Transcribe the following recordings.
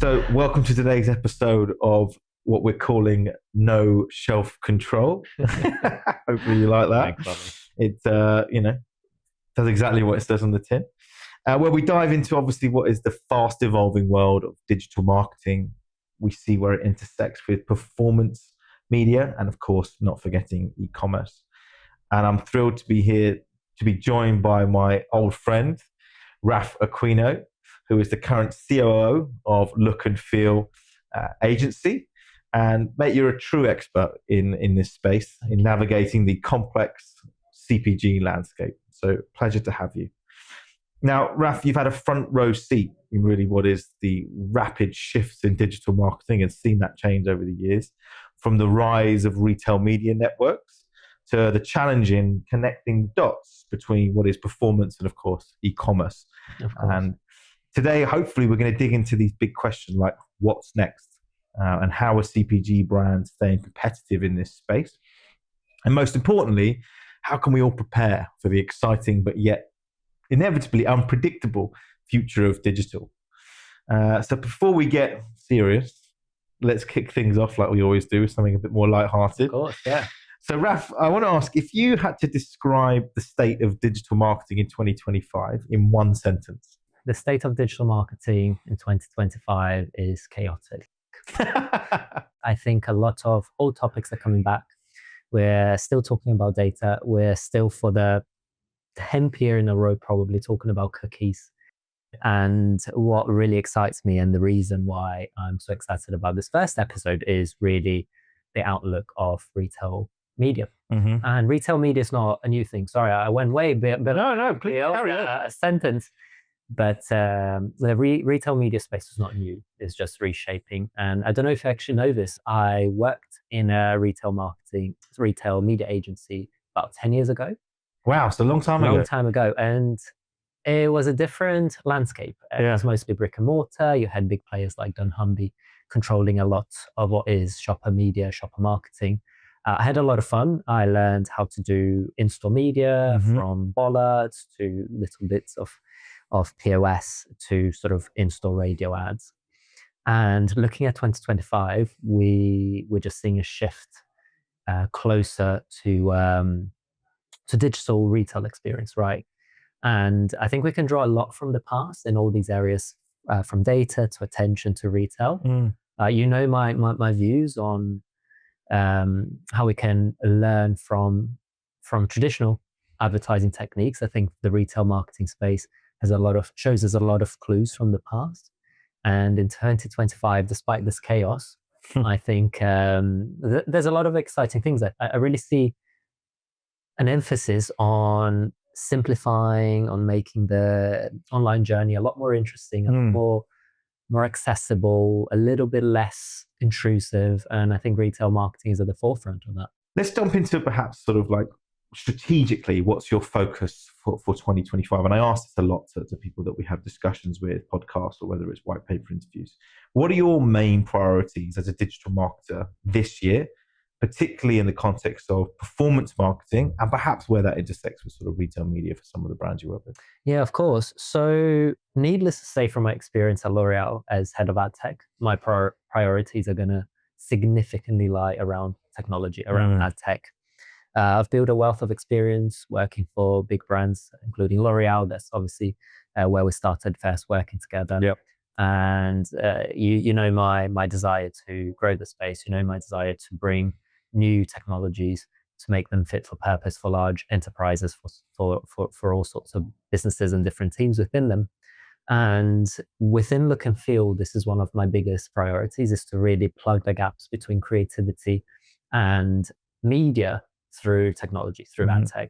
So, welcome to today's episode of what we're calling No Shelf Control. Hopefully, you like that. It, does exactly what it says on the tin. Where we dive into obviously what is the fast evolving world of digital marketing. We see where it intersects with performance media and, of course, not forgetting e-commerce. And I'm thrilled to be here to be joined by my old friend, Rafael Aquino, who is the current COO of Look and Feel agency. And mate, you're a true expert in this space, in navigating the complex CPG landscape. So pleasure to have you. Now, Raf, you've had a front row seat in really what is the rapid shifts in digital marketing and seen that change over the years, from the rise of retail media networks to the challenge in connecting dots between what is performance and, of course, e-commerce. And today, hopefully, we're going to dig into these big questions like what's next and how are CPG brands staying competitive in this space? And most importantly, how can we all prepare for the exciting but yet inevitably unpredictable future of digital? So before we get serious, let's kick things off like we always do with something a bit more lighthearted. Of course, yeah. So Raf, I want to ask, if you had to describe the state of digital marketing in 2025 in one sentence. The state of digital marketing in 2025 is chaotic. I think a lot of old topics are coming back. We're still talking about data. We're still for the 10th year in a row probably talking about cookies. And what really excites me and the reason why I'm so excited about this first episode is really the outlook of retail media. Mm-hmm. And retail media is not a new thing. Sorry, I went way but No, please carry on. a sentence. But the retail media space is not new. It's just reshaping. And I don't know if you actually know this. I worked in a retail media agency about 10 years ago. Wow, it's a long time ago. And it was a different landscape. It was mostly brick and mortar. You had big players like dunnhumby controlling a lot of what is shopper media, shopper marketing. I had a lot of fun. I learned how to do in-store media, from bollards to little bits of POS to sort of in-store radio ads. And looking at 2025, we're just seeing a shift closer to digital retail experience, right? And I think we can draw a lot from the past in all these areas, from data to attention to retail. My views on how we can learn from traditional advertising techniques. I think the retail marketing space shows us a lot of clues from the past. And in 2025, despite this chaos, I think there's a lot of exciting things. I really see an emphasis on simplifying, on making the online journey a lot more interesting, more accessible, a little bit less intrusive. And I think retail marketing is at the forefront of that. Let's jump into perhaps sort of like strategically, what's your focus for 2025? And I ask this a lot to people that we have discussions with, podcasts, or whether it's white paper interviews. What are your main priorities as a digital marketer this year, particularly in the context of performance marketing and perhaps where that intersects with sort of retail media for some of the brands you work with? Yeah, of course. So needless to say, from my experience at L'Oreal as head of AdTech, my priorities are going to significantly lie around technology, around AdTech. I've built a wealth of experience working for big brands, including L'Oreal. That's obviously where we started first working together. Yep. And you know my desire to grow the space. You know my desire to bring new technologies to make them fit for purpose for large enterprises, for all sorts of businesses and different teams within them. And within Look and Feel, this is one of my biggest priorities, is to really plug the gaps between creativity and media through technology, through AdTech.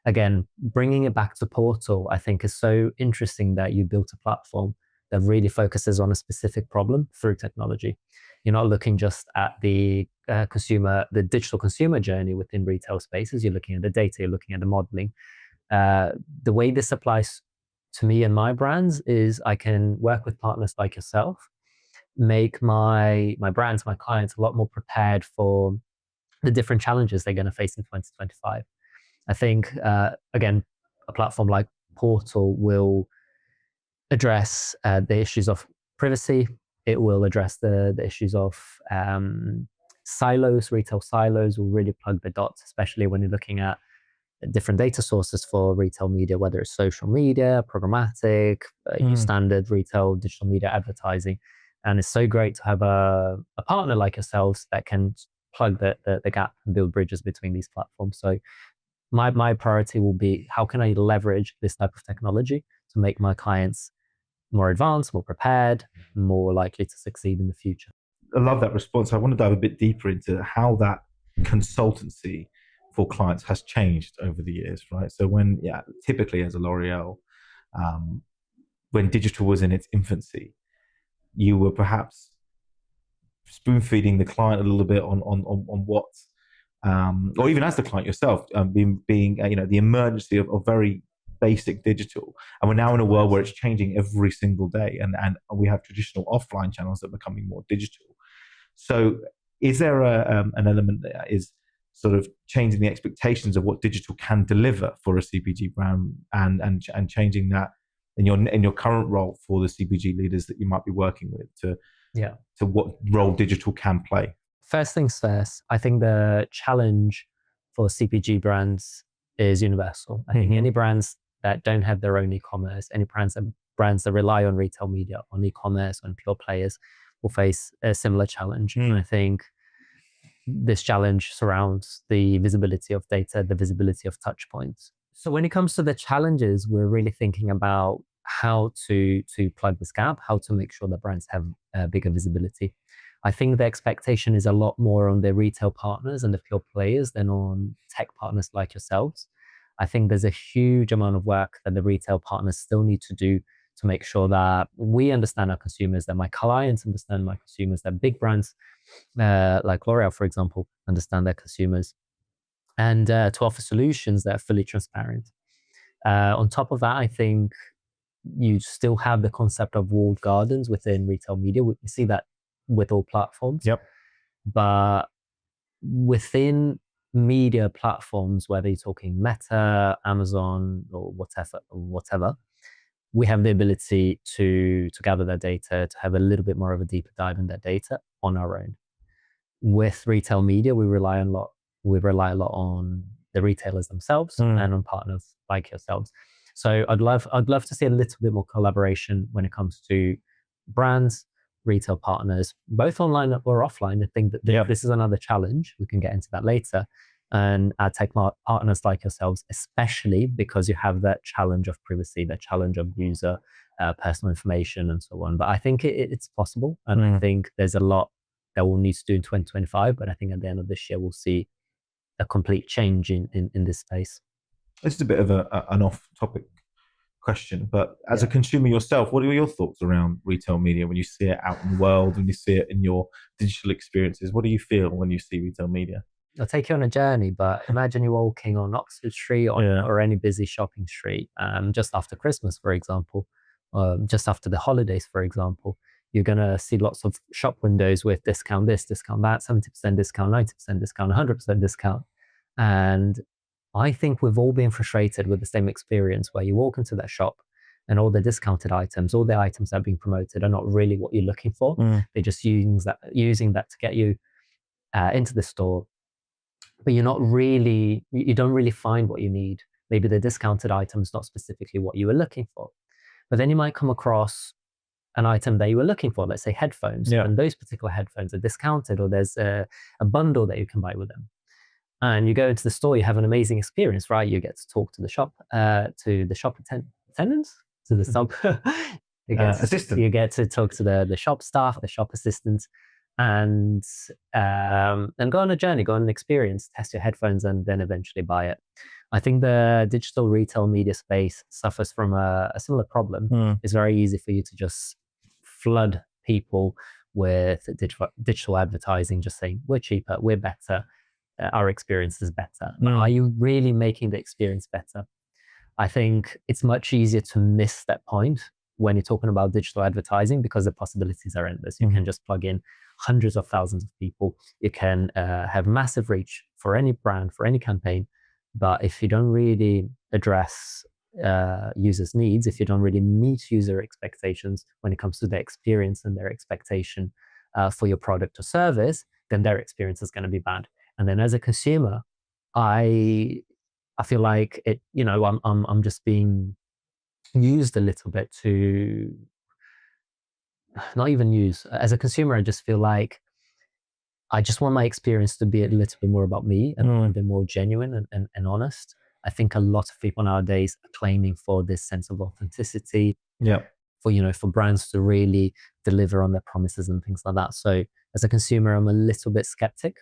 Again, bringing it back to Portal, I think is so interesting that you built a platform that really focuses on a specific problem through technology. You're not looking just at the digital consumer journey within retail spaces. You're looking at the data, you're looking at the modeling. The way this applies to me and my brands is I can work with partners like yourself, make my brands, my clients a lot more prepared for the different challenges they're going to face in 2025. I think, again, a platform like Portal will address the issues of privacy, It will address the issues of silos, retail silos. Will really plug the dots, especially when you're looking at different data sources for retail media, whether it's social media, programmatic, standard retail digital media advertising. And it's so great to have a partner like yourselves that can plug the gap and build bridges between these platforms. So my priority will be, how can I leverage this type of technology to make my clients more advanced, more prepared, more likely to succeed in the future? I love that response. I want to dive a bit deeper into how that consultancy for clients has changed over the years, right? So typically as a L'Oreal, when digital was in its infancy, you were perhaps spoon feeding the client a little bit on what, or even as the client yourself, being the emergency of very basic digital. And we're now in a world where it's changing every single day, and we have traditional offline channels that are becoming more digital. So is there an element that is sort of changing the expectations of what digital can deliver for a CPG brand, and changing that in your current role for the CPG leaders that you might be working with to what role digital can play? First things first, I think the challenge for CPG brands is universal. I think any brands that don't have their own e-commerce, any brands that rely on retail media, on e-commerce, on pure players, will face a similar challenge. And I think this challenge surrounds the visibility of data, the visibility of touch points. So when it comes to the challenges, we're really thinking about how to plug this gap, how to make sure that brands have bigger visibility. I think the expectation is a lot more on the retail partners and the pure players than on tech partners like yourselves. I think there's a huge amount of work that the retail partners still need to do to make sure that we understand our consumers, that my clients understand my consumers, that big brands like L'Oreal, for example, understand their consumers, and to offer solutions that are fully transparent. On top of that, I think you still have the concept of walled gardens within retail media. We see that with all platforms. Yep. But within media platforms, whether you're talking Meta, Amazon, or whatever, we have the ability to gather that data, to have a little bit more of a deeper dive in that data on our own. With retail media, we rely a lot on the retailers themselves and on partners like yourselves. So I'd love to see a little bit more collaboration when it comes to brands, retail partners, both online or offline. I think that this is another challenge. We can get into that later. And AdTech partners like yourselves, especially because you have that challenge of privacy, that challenge of user personal information and so on. But I think it's possible. And I think there's a lot that we'll need to do in 2025. But I think at the end of this year, we'll see a complete change in this space. This is a bit of an off-topic question, but as a consumer yourself, what are your thoughts around retail media when you see it out in the world, when you see it in your digital experiences? What do you feel when you see retail media? I'll take you on a journey, but imagine you're walking on Oxford Street or any busy shopping street just after Christmas, for example, just after the holidays, for example. You're going to see lots of shop windows with discount this, discount that, 70% discount, 90% discount, 100% discount. And I think we've all been frustrated with the same experience where you walk into that shop and all the discounted items, all the items that are being promoted are not really what you're looking for. They're just using that to get you into the store. But you don't really find what you need. Maybe the discounted item is not specifically what you were looking for. But then you might come across an item that you were looking for, let's say headphones, and those particular headphones are discounted, or there's a bundle that you can buy with them. And you go into the store, you have an amazing experience, right? You get to talk to the shop attendants, to the shop assistant. You get to talk to the shop staff, the shop assistants, and go on a journey, go on an experience, test your headphones, and then eventually buy it. I think the digital retail media space suffers from a similar problem. It's very easy for you to just flood people with digital advertising, just saying we're cheaper, we're better, our experience is better. But are you really making the experience better? I think it's much easier to miss that point when you're talking about digital advertising, because the possibilities are endless. You can just plug in hundreds of thousands of people. You can have massive reach for any brand, for any campaign. But if you don't really address users' needs, if you don't really meet user expectations when it comes to their experience and their expectation for your product or service, then their experience is going to be bad. And then as a consumer, I feel like it, I'm just being used a little bit to not even use. As a consumer, I just feel like I just want my experience to be a little bit more about me and a bit more genuine and honest. I think a lot of people nowadays are claiming for this sense of authenticity. Yeah. For brands to really deliver on their promises and things like that. So as a consumer, I'm a little bit skeptic.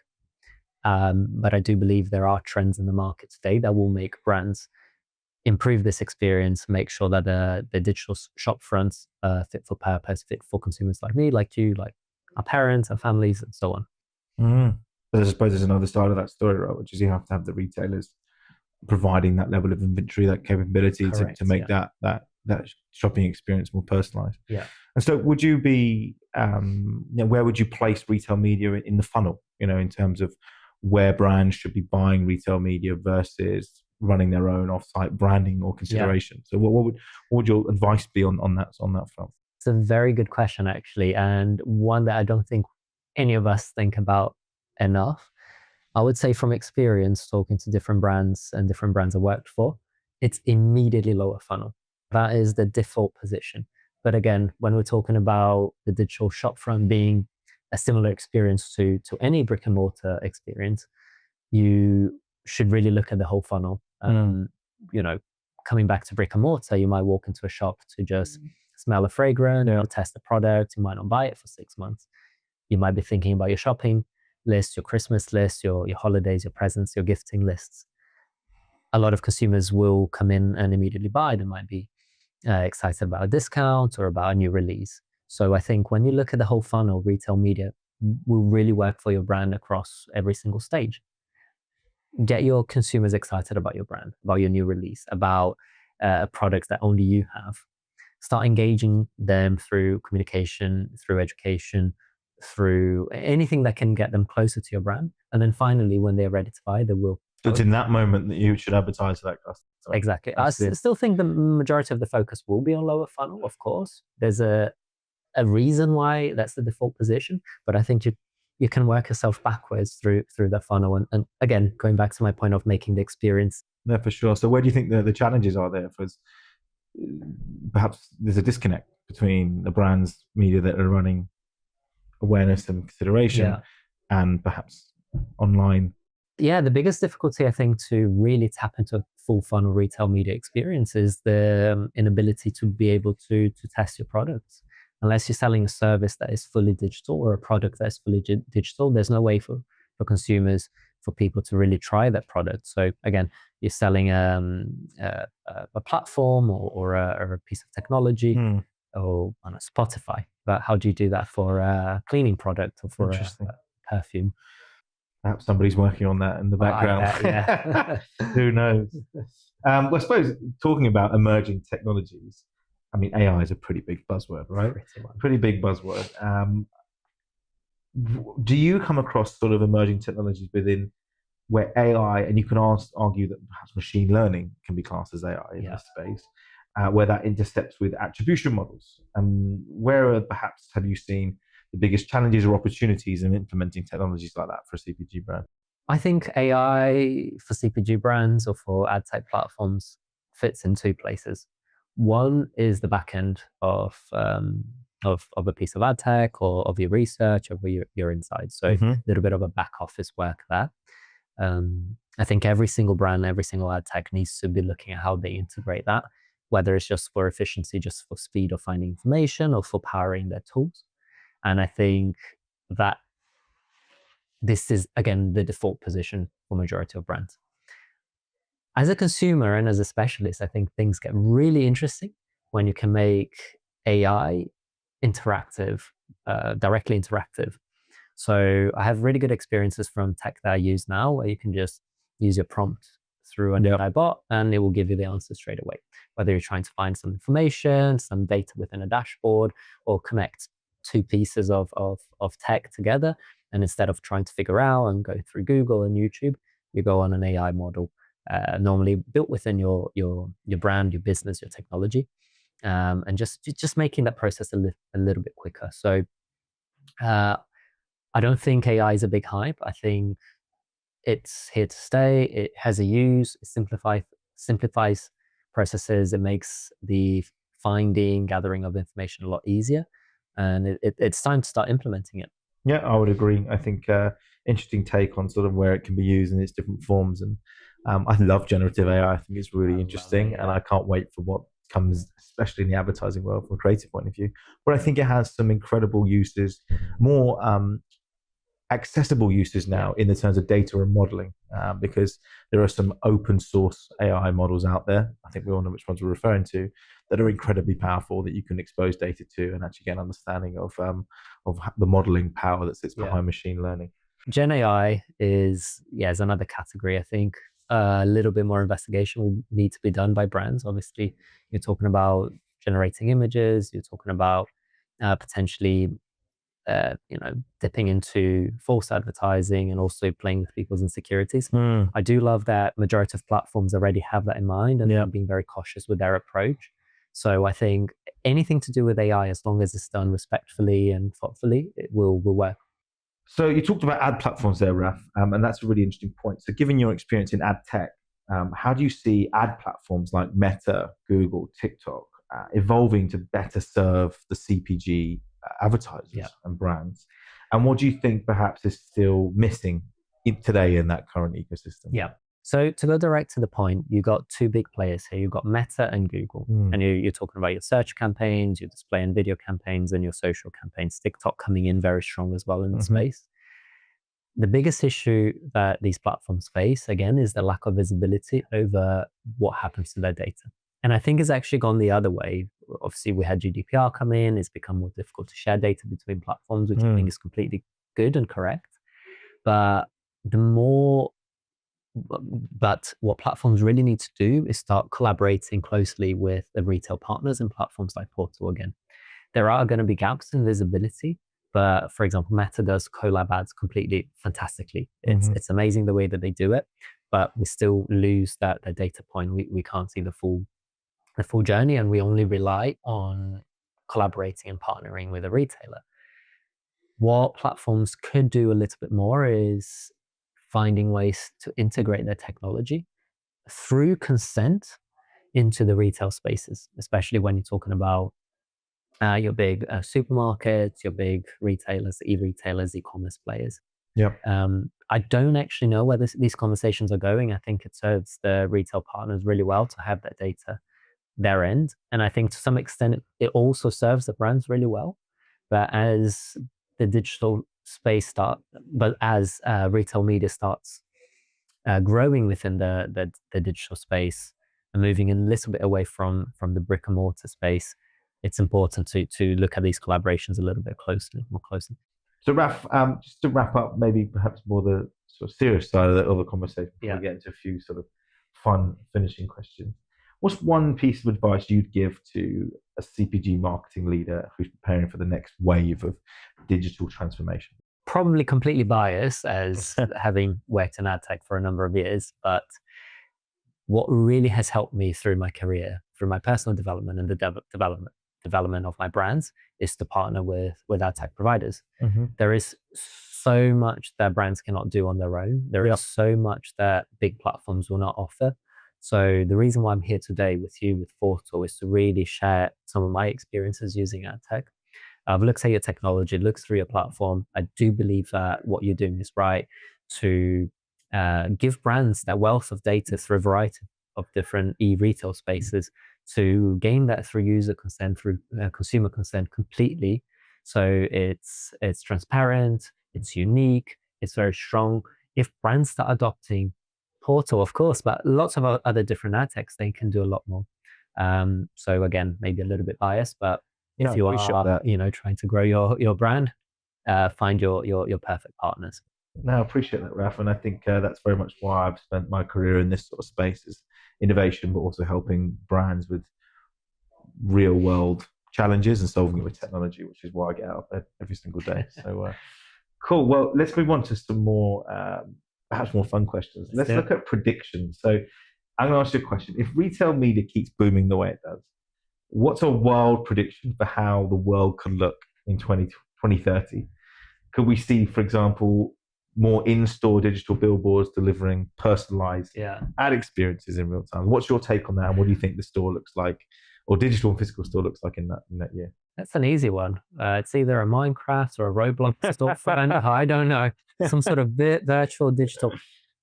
But I do believe there are trends in the market today that will make brands improve this experience, make sure that the digital shop fronts fit for purpose, fit for consumers like me, like you, like our parents, our families, and so on. But I suppose there's another side of that story, right? Which is you have to have the retailers providing that level of inventory, that capability to make that shopping experience more personalized. Yeah. And so would you be, where would you place retail media in the funnel, in terms of where brands should be buying retail media versus running their own offsite branding or consideration? Yeah. So what would your advice be on that front? It's a very good question, actually, and one that I don't think any of us think about enough. I would say from experience, talking to different brands and different brands I worked for, it's immediately lower funnel. That is the default position. But again, when we're talking about the digital shopfront being a similar experience to any brick and mortar experience, you should really look at the whole funnel. Coming back to brick and mortar, you might walk into a shop to just smell a fragrance, or test the product. You might not buy it for 6 months. You might be thinking about your shopping list, your Christmas list, your holidays, your presents, your gifting lists. A lot of consumers will come in and immediately buy. They might be excited about a discount or about a new release. So I think when you look at the whole funnel, retail media will really work for your brand across every single stage. Get your consumers excited about your brand, about your new release, about a product that only you have. Start engaging them through communication, through education, through anything that can get them closer to your brand. And then finally, when they're ready to buy, they will. So it's in that moment that you should advertise to that customer. Exactly. I still think the majority of the focus will be on lower funnel, of course. There's a reason why that's the default position, but I think you can work yourself backwards through the funnel. And again, going back to my point of making the experience. Yeah, for sure. So where do you think the challenges are there? For perhaps there's a disconnect between the brands media that are running awareness and consideration and perhaps online. Yeah, the biggest difficulty, I think, to really tap into a full funnel retail media experience is the inability to be able to test your products. Unless you're selling a service that is fully digital or a product that is fully digital, there's no way for consumers, for people to really try that product. So again, you're selling a platform or a piece of technology or on a Spotify. But how do you do that for a cleaning product or for a perfume? Perhaps somebody's working on that in the background. Who knows? Well, I suppose talking about emerging technologies, I mean, AI is a pretty big buzzword, right? Pretty big buzzword. Do you come across sort of emerging technologies within where AI, and you can argue that perhaps machine learning can be classed as AI in this space, where that intercepts with attribution models? Where perhaps have you seen the biggest challenges or opportunities in implementing technologies like that for a CPG brand? I think AI for CPG brands or for AdTech platforms fits in two places. One is the back end of a piece of AdTech or of your research, of your insights. So a little bit of a back office work there. I think every single brand, every single AdTech needs to be looking at how they integrate that, whether it's just for efficiency, just for speed of finding information, or for powering their tools. And I think that this is, again, the default position for majority of brands. As a consumer and as a specialist, I think things get really interesting when you can make AI interactive, directly interactive. So I have really good experiences from tech that I use now, where you can just use your prompt through an AI bot and it will give you the answer straight away. Whether you're trying to find some information, some data within a dashboard, or connect two pieces of tech together, and instead of trying to figure out and go through Google and YouTube, you go on an AI model normally built within your brand, your business, your technology, and just making that process a little bit quicker. So I don't think AI is a big hype. I think it's here to stay. It has a use. It simplifies processes. It makes the gathering of information a lot easier, and it's time to start implementing it. Yeah, I would agree. I think interesting take on sort of where it can be used in its different forms, and I love generative AI. I think it's really interesting, and I can't wait for what comes, especially in the advertising world from a creative point of view. But I think it has some incredible uses, more accessible uses now in the terms of data and modeling, because there are some open source AI models out there. I think we all know which ones we're referring to, that are incredibly powerful, that you can expose data to and actually get an understanding of the modeling power that sits behind machine learning. Gen AI is another category. I think a little bit more investigation will need to be done by brands. Obviously, you're talking about generating images. You're talking about potentially dipping into false advertising and also playing with people's insecurities. I do love that majority of platforms already have that in mind and being very cautious with their approach. So I think anything to do with AI, as long as it's done respectfully and thoughtfully, it will work. So you talked about ad platforms there, Raf, and that's a really interesting point. So given your experience in ad tech, how do you see ad platforms like Meta, Google, TikTok evolving to better serve the CPG advertisers and brands? And what do you think perhaps is still missing today in that current ecosystem? Yeah. So to go direct to the point, you got two big players here. You've got Meta and Google. And you're talking about your search campaigns, your display and video campaigns, and your social campaigns. TikTok coming in very strong as well in the space. The biggest issue that these platforms face, again, is the lack of visibility over what happens to their data. And I think it's actually gone the other way. Obviously, we had GDPR come in. It's become more difficult to share data between platforms, which I think is completely good and correct. But what platforms really need to do is start collaborating closely with the retail partners and platforms like Portal again. There are going to be gaps in visibility, but for example, Meta does collab ads completely fantastically. It's amazing the way that they do it, but we still lose that data point. We can't see the full journey, and we only rely on collaborating and partnering with a retailer. What platforms could do a little bit more is finding ways to integrate their technology through consent into the retail spaces, especially when you're talking about your big supermarkets, your big retailers, e-retailers, e-commerce players. I don't actually know where these conversations are going. I think it serves the retail partners really well to have that data their end. And I think to some extent, it also serves the brands really well. But as the digital space as retail media starts growing within the digital space and moving a little bit away from the brick and mortar space, it's important to look at these collaborations a little bit more closely. So Raf, just to wrap up, maybe perhaps more the sort of serious side of the conversation before we get into a few sort of fun finishing questions. What's one piece of advice you'd give to a CPG marketing leader who's preparing for the next wave of digital transformation? Probably completely biased as having worked in AdTech for a number of years, but what really has helped me through my career, through my personal development and the development of my brands, is to partner with AdTech providers. There is so much that brands cannot do on their own. There is so much that big platforms will not offer. So the reason why I'm here today with you, with Portal, is to really share some of my experiences using AdTech. I've looked at your technology, looked through your platform. I do believe that what you're doing is right to give brands that wealth of data through a variety of different e-retail spaces, to gain that through user consent, through consumer consent completely. So it's transparent, it's unique, it's very strong. If brands start adopting Portal, of course, but lots of other different ad techs, they can do a lot more. So again, maybe a little bit biased, but if you are trying to grow your brand, find your perfect partners. No, I appreciate that, Raf, and I think that's very much why I've spent my career in this sort of space, is innovation, but also helping brands with real world challenges and solving it with technology, which is why I get out of bed every single day. So cool. Well, let's move on to some more perhaps more fun questions. Let's look at predictions. So I'm going to ask you a question. If retail media keeps booming the way it does, what's a wild prediction for how the world could look in 2030? Could we see, for example, more in-store digital billboards delivering personalized ad experiences in real time? What's your take on that? And what do you think the store looks like, or digital and physical store looks like in that year? That's an easy one. It's either a Minecraft or a Roblox storefront. I don't know. Some sort of virtual digital.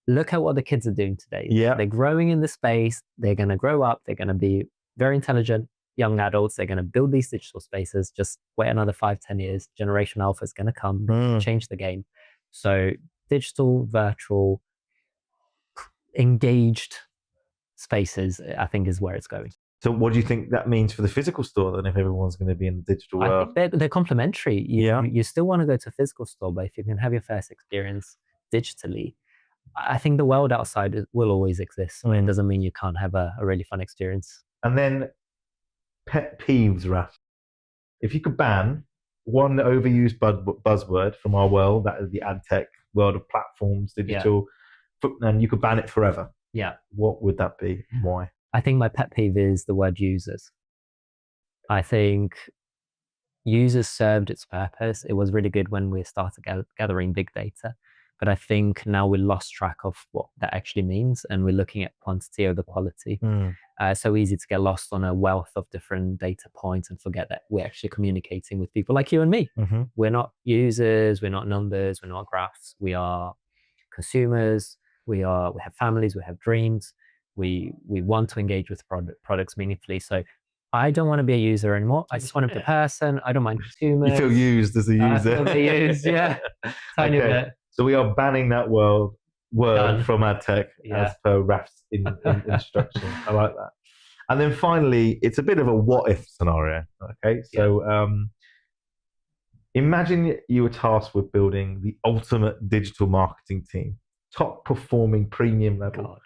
Look at what the kids are doing today. Yeah. They're growing in the space. They're going to grow up. They're going to be very intelligent young adults. They're going to build these digital spaces. Just wait another 5-10 years. Generation Alpha is going to come, change the game. So digital, virtual, engaged spaces, I think, is where it's going. So what do you think that means for the physical store then, if everyone's going to be in the digital world? I think they're complementary. You still want to go to a physical store, but if you can have your first experience digitally, I think the world outside will always exist. It doesn't mean you can't have a really fun experience. And then pet peeves, Raf. If you could ban one overused buzzword from our world, that is the AdTech world of platforms, digital, and you could ban it forever. Yeah. What would that be? Why? I think my pet peeve is the word users. I think users served its purpose. It was really good when we started gathering big data. But I think now we lost track of what that actually means, and we're looking at quantity over quality. So easy to get lost on a wealth of different data points and forget that we're actually communicating with people like you and me. We're not users, we're not numbers, we're not graphs. We are consumers. We have families, we have dreams. We want to engage with products meaningfully. So I don't want to be a user anymore. I just want to be a person. I don't mind consumers. You feel used as a user. I feel used, yeah. Tiny bit. So we are banning that word from AdTech as per Raf's instruction. I like that. And then finally, it's a bit of a what-if scenario. Okay, so imagine you were tasked with building the ultimate digital marketing team, top performing premium level.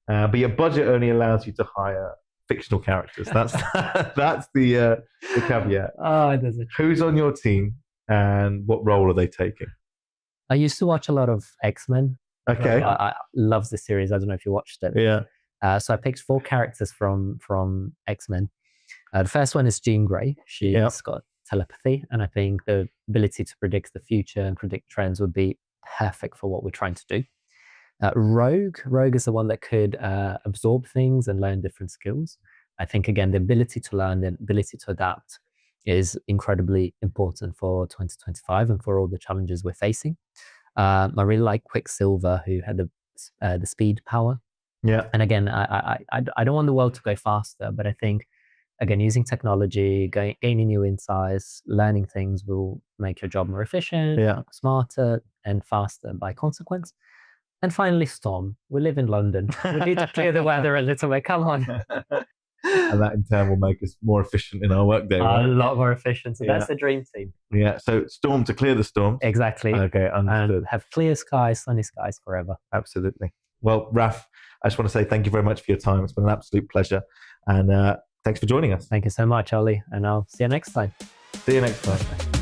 But your budget only allows you to hire fictional characters. That's the caveat. Who's on your team and what role are they taking? I used to watch a lot of X-Men. Okay. I love this series. I don't know if you watched it. Yeah. So I picked 4 characters from X-Men. The first one is Jean Grey. She's got telepathy, and I think the ability to predict the future and predict trends would be perfect for what we're trying to do. Rogue is the one that could absorb things and learn different skills. I think, again, the ability to learn, the ability to adapt is incredibly important for 2025 and for all the challenges we're facing. I really like Quicksilver, who had the speed power. Yeah. And again, I don't want the world to go faster, but I think, again, using technology, gaining new insights, learning things will make your job more efficient, smarter, and faster by consequence. And finally, Storm. We live in London. We need to clear the weather a little bit. Come on. And that in turn will make us more efficient in our workday. Right? A lot more efficient. So that's the dream team. Yeah. So Storm to clear the storm. Exactly. Okay, understood. And have clear skies, sunny skies forever. Absolutely. Well, Raf, I just want to say thank you very much for your time. It's been an absolute pleasure. And thanks for joining us. Thank you so much, Ollie. And I'll see you next time. See you next time.